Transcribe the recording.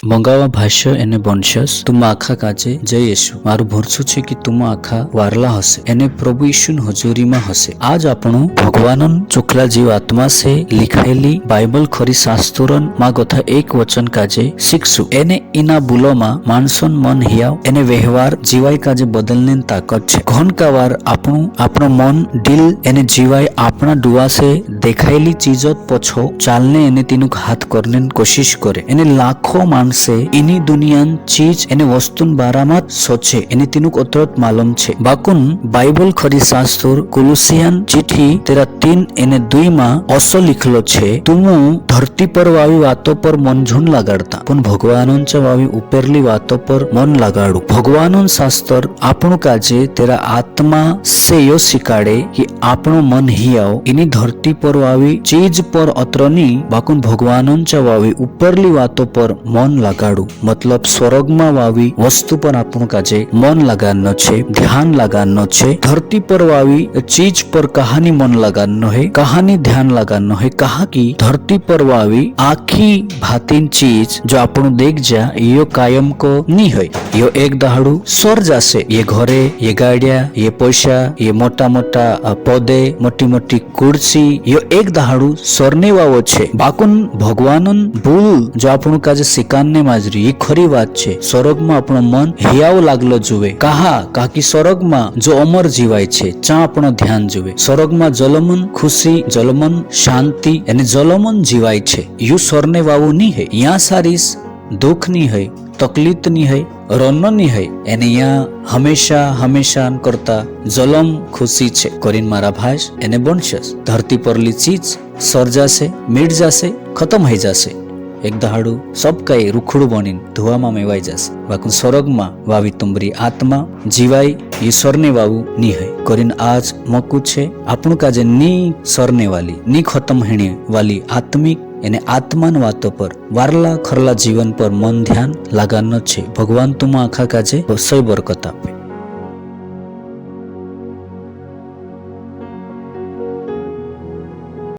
મંગાવા ભાષ્ય એને બનશસ તુમ આખા કાજે જય યેશુ મારું ભરસું છે કે તુમ આખા વારલા હશે એને પ્રભુ યીशु હજુરીમાં હશે। આજ આપણું ભગવાનન ચોખલા જીવ આત્મા સે લિખાયેલી બાઇબલ ખરી શાસ્ત્રોન માં ગોથા એક વચન કાજે શીખશું। એને એના બુલોમાં માણસોન મન હિયાવ એને વ્યવહાર જીવાય કાજે બદલને તાકત છે। ઘણકાવાર આપણું મન દિલ એને જીવાય આપણા ડુવાસે દેખાયેલી ચીજોત પછો ચાલને એને તેનું હાથ કરને કોશિશ કરે। એને લાખો માણસે એની દુનિયાન ચીજ એને વસ્તુન બારામાં સોચે એને તેનું અતરત માલુમ છે। બાકુન બાઇબલ ખરી શાસ્ત્ર કોલોસિયન ચિઠ્ઠી તેરા 3 એને 2 માં ઓસો લીખલો છે તું ધરતી પર વાવી વાતો પર મન ઝૂન લગાડતા પણ ભગવાનોંच्या વાવી ઉપરલી વાતો પર મન લગાડું। ભગવાનોન શાસ્ત્ર આપણું કાજે તેરા આત્મા સે યો શીખાડે કે આપણું મન હિયાવ એની ધરતી પર વાવી ચીજ પર અતરની બાકુન ભગવાનોंच्या વાવી ઉપરલી વાતો પર મન લગાડું મતલબ સ્વર્ગમાં વાવી વસ્તુ પર આપણું કાજે મન લગાડનો છે ધ્યાન લગાડનો છે। ધરતી પર વાવી ચીજ પર કહાની મન લગાડનો है कहानी ध्यान लगानो है। कहा कि धरती पर वावी आखी भातीन चीज जो આપણું દેખ જા યો કાયમ કો ની હોય યો એક દહાડું સ્વર જાશે। ये घरे ये गाड़िया ये पैसा ये मोटा मोटा पदे मोटी मोटी कुर्सी यो एक दहाड़ू स्वर्ने वावो छे। बाकुन भगवानन भूल जो આપણું કાજે સિકાનને માજરી એ ખરી વાત છે। સ્વર્ગમાં આપણું મન હિયાવ લાગલો જુએ કાહા કાકી સ્વર્ગમાં જો અમર જીવાય છે ચા આપણું ધ્યાન જુએ। સ્વર્ગમાં જલમન ખુશી જલમન શાંતિ અને જલમન જીવાય છે। યુ સ્વરને વાવું ની હે યા સારીસ દુઃખ ની હે તકલીફ ની હે રોનો ની હે એને યા હમેશા કરતા જલમ ખુશી છે। કોરીન મારા ભાષ એને બનશસ ધરતી પરલી ચીજ સર જાશે મીટ જાશે ખતમ થઈ જાશે એક દહાડું સબ કઈ રૂખડું બનીને ધોવામાં મેવાઈ જશે। બાકુ સ્વર્ગમાં વાવી તુંબરી આત્મા જીવાય ઈશ્વરને વાવું ની હૈ કરીને આજ મોકું છે આપણું કાજે ની સરને વાલી ની ખતમ હેણી વાલી આત્મિક એને આત્માન વાતો પર વારલા ખરલા જીવન પર મન ધ્યાન લાગાનો છે। ભગવાન તુમ આખા કાજે સહી બરકત આપે।